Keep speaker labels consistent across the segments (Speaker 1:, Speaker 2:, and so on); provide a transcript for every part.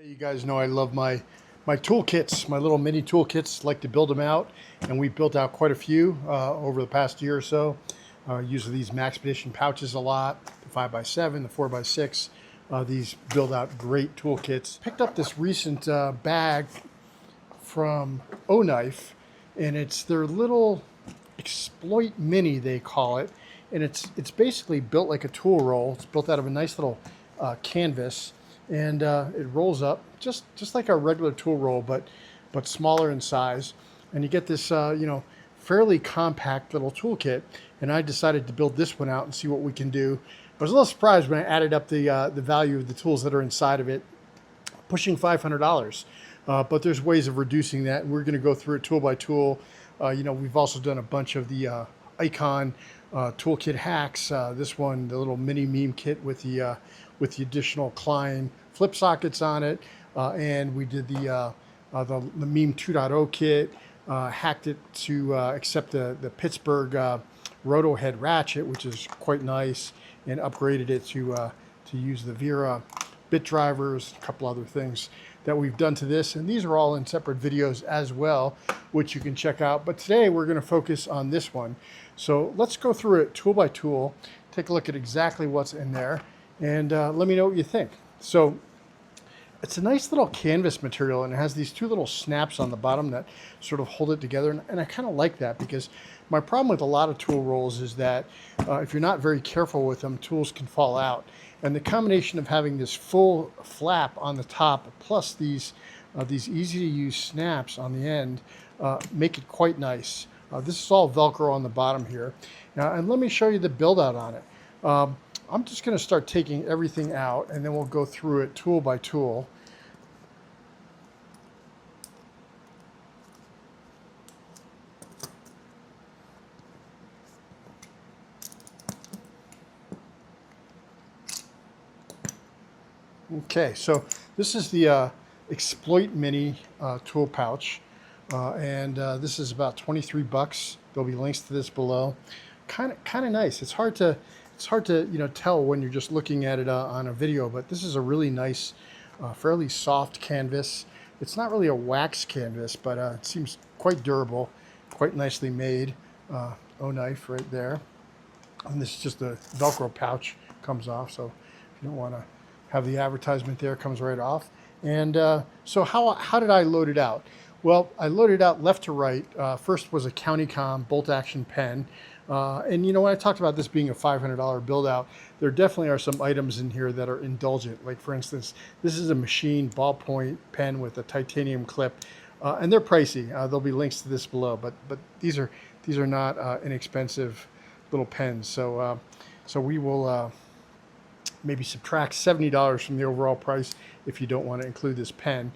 Speaker 1: Hey, you guys know I love my toolkits, my little mini toolkits. Like to build them out, and we built out quite a few over the past year or so. Using these Maxpedition pouches a lot, the 5x7, the 4x6. These build out great toolkits. Picked up this recent bag from OKNIFE, and it's their little Exploit Mini, they call it, and it's basically built like a tool roll. It's built out of a nice little canvas, and it rolls up just like a regular tool roll, but smaller in size. And you get this fairly compact little toolkit. And I decided to build this one out and see what we can do. I was a little surprised when I added up the value of the tools that are inside of it, pushing $500. But there's ways of reducing that, and we're going to go through it tool by tool. We've also done a bunch of the Icon toolkit hacks. This one, the little mini meme kit with the additional Klein flip sockets on it, and we did the meme 2.0 kit. Hacked it to accept the Pittsburgh roto head ratchet, which is quite nice, and upgraded it to use the Wiha bit drivers, a couple other things that we've done to this, and these are all in separate videos as well, which you can check out. But today we're going to focus on this one. So let's go through it tool by tool, take a look at exactly what's in there, and let me know what you think. So it's a nice little canvas material, and it has these two little snaps on the bottom that sort of hold it together, and I kind of like that, because my problem with a lot of tool rolls is that if you're not very careful with them, tools can fall out. And the combination of having this full flap on the top plus these easy to use snaps on the end make it quite nice. This is all Velcro on the bottom here. Now, and let me show you the build out on it. I'm just going to start taking everything out, and then we'll go through it tool by tool. Okay, so this is the Exploit Mini tool pouch, and this is about 23 bucks. There'll be links to this below. Kind of nice. It's hard to tell when you're just looking at it on a video, but this is a really nice, fairly soft canvas. It's not really a wax canvas, but it seems quite durable, quite nicely made. OKNIFE right there, and this is just the Velcro pouch comes off. So if you don't want to have the advertisement there, comes right off. And so how did I load it out? Well, I loaded out left to right. First was a CountyComm bolt action pen. And when I talked about this being a $500 build out, there definitely are some items in here that are indulgent. Like, for instance, this is a machine ballpoint pen with a titanium clip, and they're pricey. There'll be links to this below, but these are not inexpensive little pens. So we will maybe subtract $70 from the overall price if you don't want to include this pen.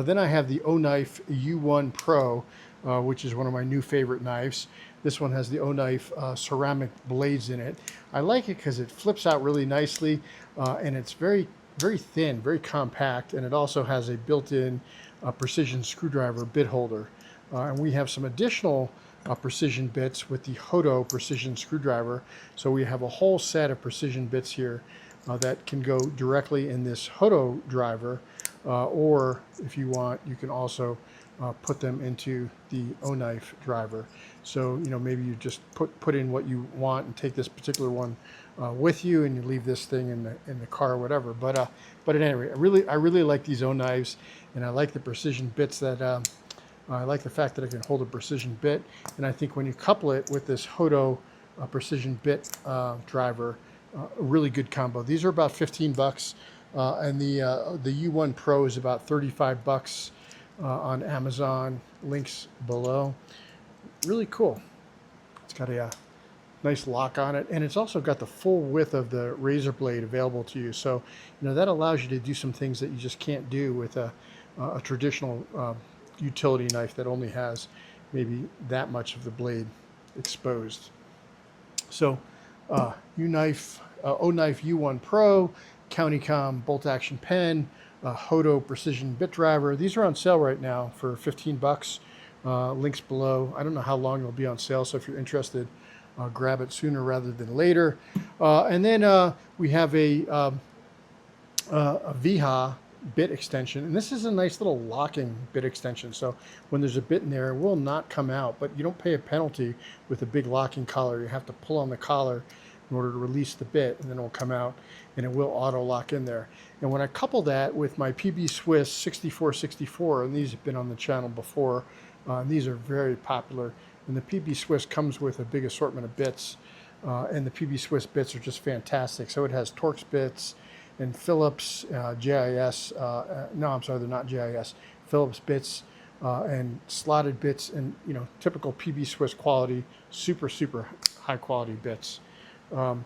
Speaker 1: Then I have the OKNIFE U1 Pro, which is one of my new favorite knives. This one has the OKNIFE ceramic blades in it. I like it because it flips out really nicely, and it's very, very thin, very compact, and it also has a built-in precision screwdriver bit holder. And we have some additional precision bits with the HOTO precision screwdriver. So we have a whole set of precision bits here that can go directly in this HOTO driver, or if you want, you can also put them into the OKNIFE driver. So maybe you just put in what you want and take this particular one with you, and you leave this thing in the car or whatever. But at any rate, I really like these knives, and I like the precision bits that I like the fact that I can hold a precision bit, and I think when you couple it with this HOTO precision bit driver, a really good combo. These are about 15 bucks, and the U1 Pro is about 35 bucks on Amazon. Links below. Really cool. It's got a nice lock on it, and it's also got the full width of the razor blade available to you. So that allows you to do some things that you just can't do with a traditional utility knife that only has maybe that much of the blade exposed. So OKNIFE U1 Pro, CountyComm bolt action pen, HOTO precision bit driver. These are on sale right now for 15 bucks. Links below. I don't know how long it'll be on sale, so if you're interested, grab it sooner rather than later. And then we have a Wiha bit extension, and this is a nice little locking bit extension, so when there's a bit in there, it will not come out, but you don't pay a penalty with a big locking collar. You have to pull on the collar in order to release the bit, and then it will come out, and it will auto lock in there. And when I couple that with my PB Swiss 6464, and these have been on the channel before, and these are very popular, and the PB Swiss comes with a big assortment of bits, and the PB Swiss bits are just fantastic. So it has Torx bits and Phillips GIS, no, I'm sorry, they're not GIS, Phillips bits and slotted bits, and typical PB Swiss quality, super high quality bits. Yeah,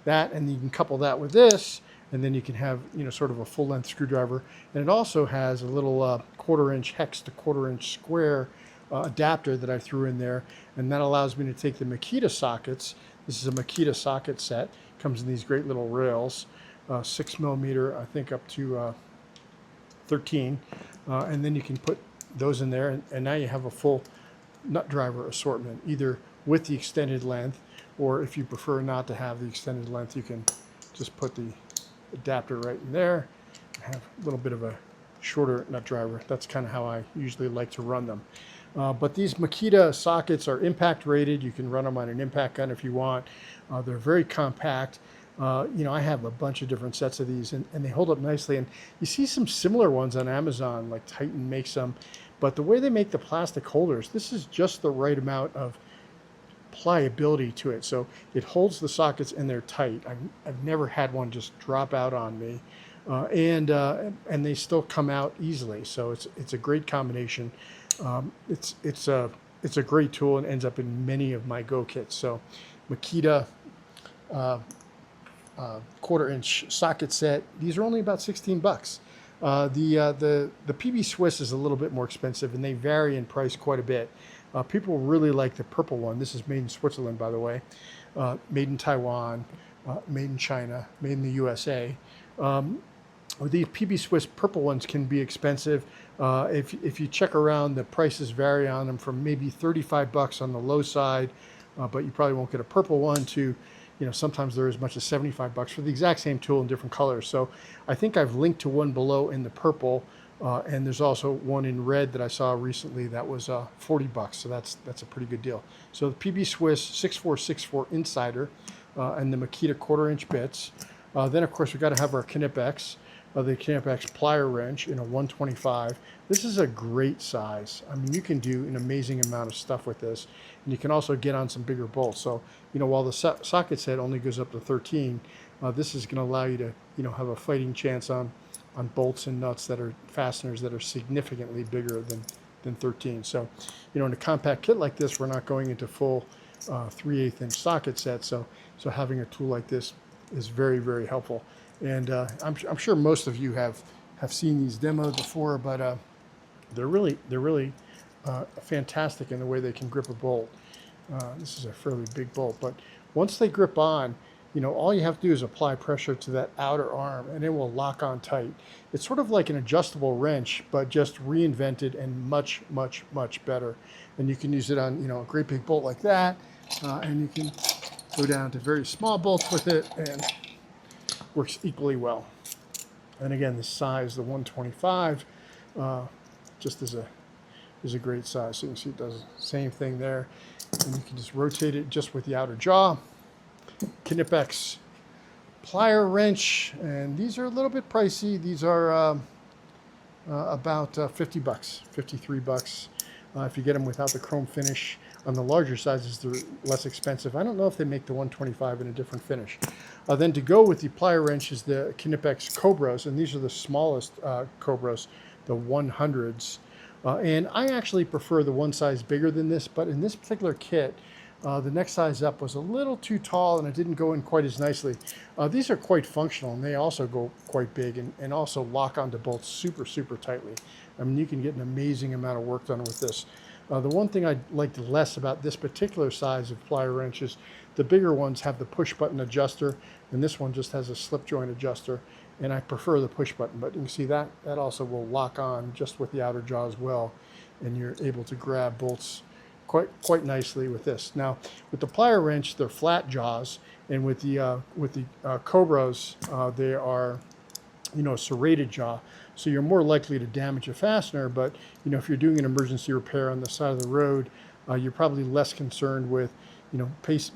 Speaker 1: that, and you can couple that with this, and then you can have sort of a full length screwdriver, and it also has a little 1/4 inch hex to 1/4 inch square adapter that I threw in there, and that allows me to take the Makita sockets. This is a Makita socket set. Comes in these great little rails, 6mm, I think up to 13, and then you can put those in there, and now you have a full nut driver assortment, either with the extended length, or if you prefer not to have the extended length, you can just put the adapter right in there and have a little bit of a shorter nut driver. That's kind of how I usually like to run them. But these Makita sockets are impact rated. You can run them on an impact gun if you want. They're very compact. I have a bunch of different sets of these, and they hold up nicely. And you see some similar ones on Amazon, like Titan makes them. But the way they make the plastic holders, this is just the right amount of pliability to it. So it holds the sockets and they're tight. I've never had one just drop out on me. And they still come out easily. So it's a great combination. It's a great tool and ends up in many of my Go kits. So Makita 1/4 inch socket set. These are only about 16 bucks. The PB Swiss is a little bit more expensive, and they vary in price quite a bit. People really like the purple one. This is made in Switzerland, by the way. Made in Taiwan, made in China, made in the USA. These PB Swiss purple ones can be expensive. If you check around, the prices vary on them from maybe 35 bucks on the low side, but you probably won't get a purple one, to sometimes they're as much as 75 bucks for the exact same tool in different colors. So I think I've linked to one below in the purple, and there's also one in red that I saw recently that was 40 bucks. So that's a pretty good deal. So the PB Swiss 6464 Insider and the Makita 1/4 inch bits. Then of course we got to have our Knipex. The Knipex plier wrench in a 125. This is a great size. I mean, you can do an amazing amount of stuff with this, and you can also get on some bigger bolts. So, while the socket set only goes up to 13, this is going to allow you to, have a fighting chance on bolts and nuts that are fasteners that are significantly bigger than 13. So, in a compact kit like this, we're not going into full 3/8 inch socket sets. So having a tool like this is very, very helpful. And I'm sure most of you have seen these demoed before, but they're really fantastic in the way they can grip a bolt. This is a fairly big bolt, but once they grip on, all you have to do is apply pressure to that outer arm, and it will lock on tight. It's sort of like an adjustable wrench, but just reinvented and much better. And you can use it on a great big bolt like that, and you can go down to very small bolts with it, and works equally well. And again, the size, the 125, just is a great size. So you can see it does the same thing there, and you can just rotate it just with the outer jaw. Knipex plier wrench, and these are a little bit pricey. These are about 50 bucks, 53 bucks. If you get them without the chrome finish. On the larger sizes, they're less expensive. I don't know if they make the 125 in a different finish. Then to go with the plier wrench is the Knipex Cobras, and these are the smallest Cobras, the 100s. And I actually prefer the one size bigger than this, but in this particular kit, the next size up was a little too tall, and it didn't go in quite as nicely. These are quite functional, and they also go quite big, and also lock onto bolts super tightly. I mean, you can get an amazing amount of work done with this. The one thing I liked less about this particular size of plier wrench is the bigger ones have the push button adjuster, and this one just has a slip joint adjuster, and I prefer the push button. But you can see that also will lock on just with the outer jaw as well, and you're able to grab bolts quite nicely with this. Now, with the plier wrench, they're flat jaws, and with the Cobras, they are you know, a serrated jaw, so you're more likely to damage a fastener. But you know, if you're doing an emergency repair on the side of the road, you're probably less concerned with, you know,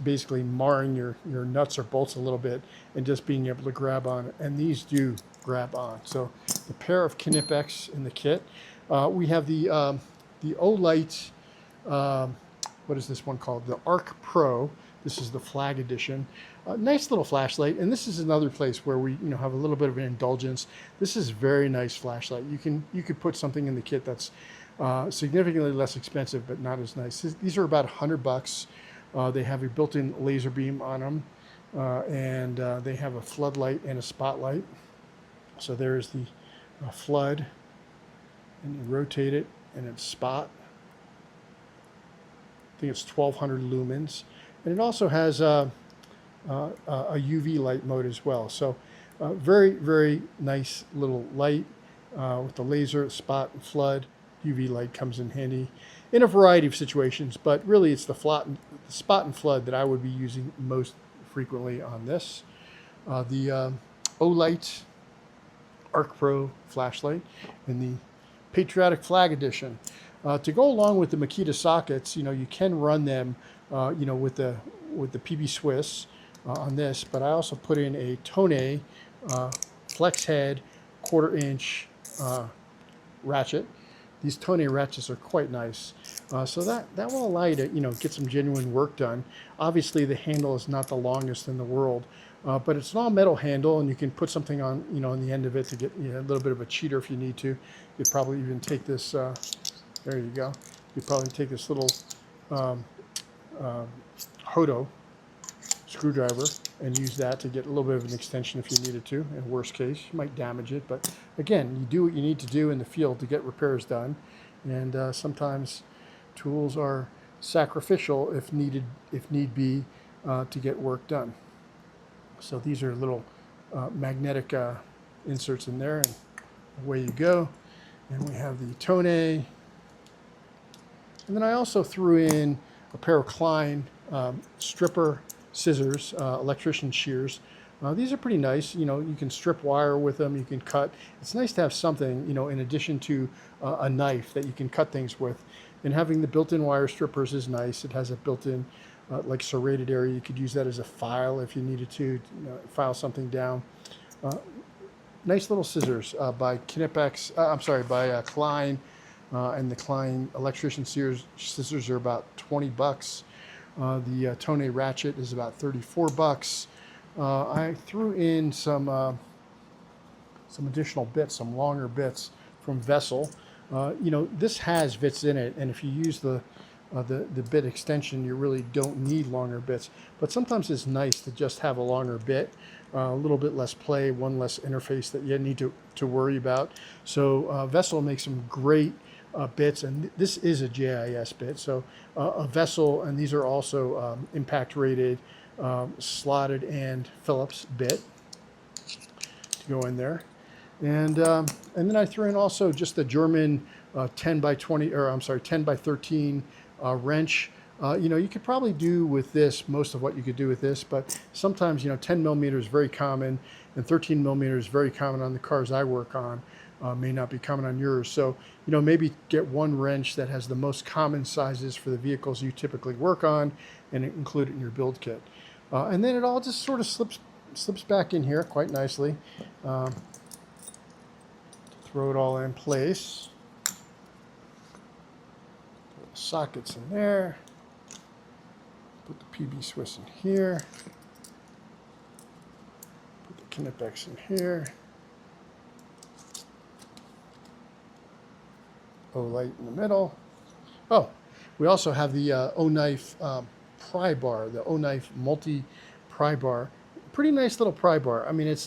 Speaker 1: basically marring your nuts or bolts a little bit and just being able to grab on it. And these do grab on. So the pair of Knipex in the kit. We have the Olight, what is this one called? The ArkPro. This is the flag edition. Nice little flashlight, and this is another place where we, you know, have a little bit of an indulgence. This is very nice flashlight. You could put something in the kit that's significantly less expensive, but not as nice. These are about $100. They have a built-in laser beam on them, and they have a floodlight and a spotlight. So there's the flood, and you rotate it, and it's spot. I think it's 1200 lumens, and it also has a UV light mode as well. So very, very nice little light with the laser, spot, and flood. UV light comes in handy in a variety of situations, but really it's the spot and flood that I would be using most frequently on this. The Olight ArkPro flashlight in the Patriotic Flag Edition. To go along with the Makita sockets, you know, you can run them, you know, with the PB Swiss on this, but I also put in a Tone flex head 1/4 inch ratchet. These Tone ratchets are quite nice, so that will allow you to, you know, get some genuine work done. Obviously, the handle is not the longest in the world, but it's an all metal handle, and you can put something on, you know, on the end of it to get, you know, a little bit of a cheater if you need to. You'd probably even take this. There you go. You'd probably take this little HOTO screwdriver and use that to get a little bit of an extension if you needed to. In worst case, you might damage it, but again, you do what you need to do in the field to get repairs done, and sometimes tools are sacrificial if need be, to get work done. So these are little magnetic inserts in there, and away you go. And we have the Tone, and then I also threw in a pair of Klein stripper scissors, electrician shears. These are pretty nice. You know, you can strip wire with them, you can cut. It's nice to have something, you know, in addition to a knife that you can cut things with. And having the built-in wire strippers is nice. It has a built-in like serrated area. You could use that as a file if you needed to, you know, file something down. Nice little scissors by Knipex. By Klein, and the Klein electrician scissors are about $20. The Tone ratchet is about $34. I threw in some additional bits, some longer bits from Vessel. You know, this has bits in it, and if you use the bit extension, you really don't need longer bits. But sometimes it's nice to just have a longer bit, a little bit less play, one less interface that you need to worry about. So Vessel makes some great bits, and this is a JIS bit. So a Vessel, and these are also impact rated, slotted and Phillips bit to go in there. And then I threw in also just the German 10 by 13 wrench. You know, you could probably do with this most of what you could do with this, but sometimes, you know, 10 millimeter is very common, and 13 millimeter is very common on the cars I work on. May not be common on yours. So, you know, maybe get one wrench that has the most common sizes for the vehicles you typically work on, and include it in your build kit. And then it all just sort of slips back in here quite nicely. Throw it all in place. Put the sockets in there. Put the PB Swiss in here. Put the Knipex in here. Olight in the middle. Oh, we also have the OKNIFE pry bar, the OKNIFE multi pry bar. Pretty nice little pry bar. I mean, it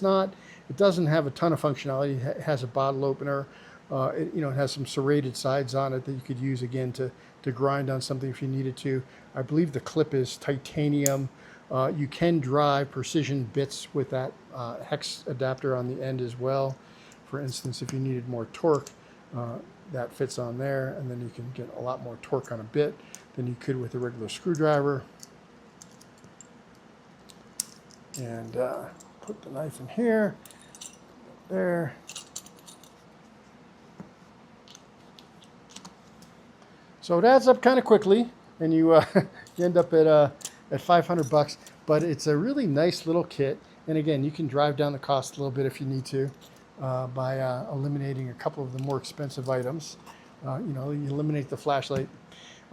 Speaker 1: doesn't have a ton of functionality. It has a bottle opener. You know, it has some serrated sides on it that you could use again to grind on something if you needed to. I believe the clip is titanium. You can drive precision bits with that hex adapter on the end as well. For instance, if you needed more torque, that fits on there, and then you can get a lot more torque on a bit than you could with a regular screwdriver. And put the knife in here, there. So it adds up kind of quickly, and you you end up at 500 bucks. But it's a really nice little kit. And again, you can drive down the cost a little bit if you need to by eliminating a couple of the more expensive items. You know, you eliminate the flashlight.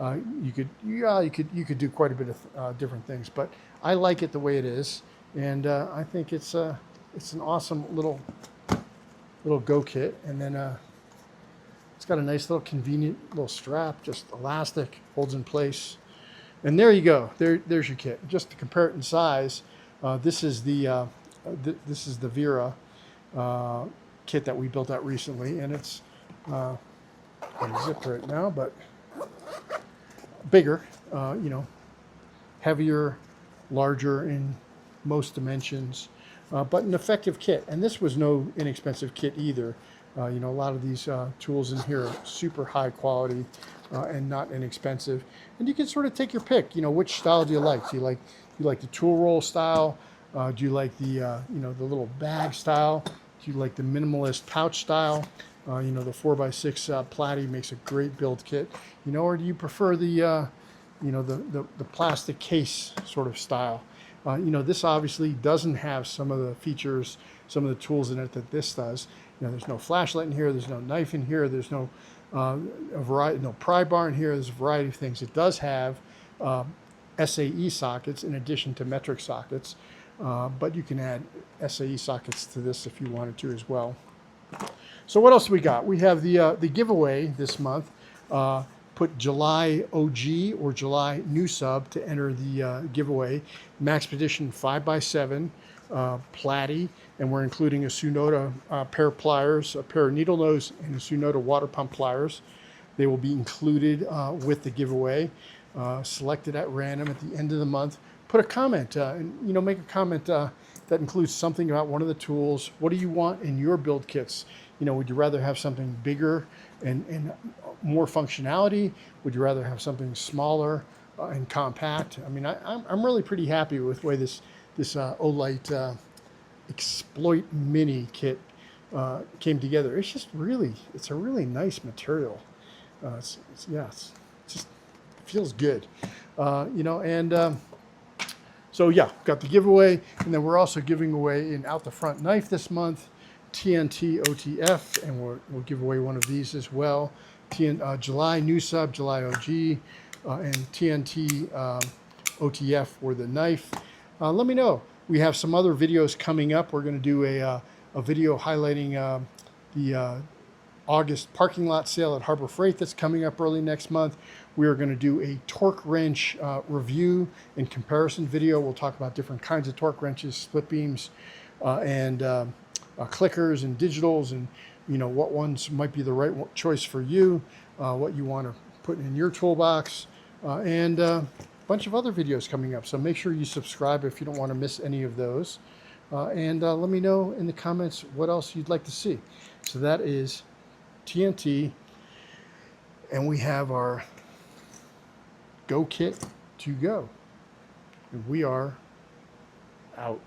Speaker 1: You could do quite a bit of different things, but I like it the way it is, and I think it's an awesome little go kit. And then it's got a nice little convenient little strap, just elastic, holds in place. And there you go. There's your kit. Just to compare it in size, this is the Vera kit that we built out recently, and it's unzipped right now, but bigger, you know, heavier, larger in most dimensions, but an effective kit. And this was no inexpensive kit either. You know, a lot of these tools in here are super high quality and not inexpensive. And you can sort of take your pick. You know, which style do you like? Do you like the tool roll style? Do you like the you know, the little bag style? Do you like the minimalist pouch style? You know, the 4x6 platy makes a great build kit. You know, or do you prefer the you know, the plastic case sort of style? You know, this obviously doesn't have some of the features, some of the tools in it that this does. You know, there's no flashlight in here, there's no knife in here, there's no no pry bar in here. There's a variety of things. It does have SAE sockets in addition to metric sockets, but you can add SAE sockets to this if you wanted to as well. So what else do we got? We have the giveaway this month. Put July OG or July new sub to enter the giveaway. Maxpedition 5x7 platy, and we're including a Sunota pair of pliers, a pair of needle nose, and a Sunota water pump pliers. They will be included with the giveaway, selected at random at the end of the month. Put a comment, and you know, make a comment that includes something about one of the tools. What do you want in your build kits? You know, would you rather have something bigger and more functionality? Would you rather have something smaller and compact? I mean, I'm really pretty happy with the way this Olight Exploit Mini kit came together. It's just really, it's a really nice material. Yeah, it just feels good. You know, and so yeah, got the giveaway, and then we're also giving away an out the front knife this month, TNT OTF, and we'll give away one of these as well. July new sub, July OG, and TNT OTF for the knife. Let me know. We have some other videos coming up. We're going to do a video highlighting the August parking lot sale at Harbor Freight that's coming up early next month. We are going to do a torque wrench review and comparison video. We'll talk about different kinds of torque wrenches, split beams, and clickers and digitals, and you know, what ones might be the right choice for you, what you want to put in your toolbox, and a bunch of other videos coming up. So make sure you subscribe if you don't want to miss any of those, and let me know in the comments what else you'd like to see. So that is TNT, and we have our go kit to go, and we are out.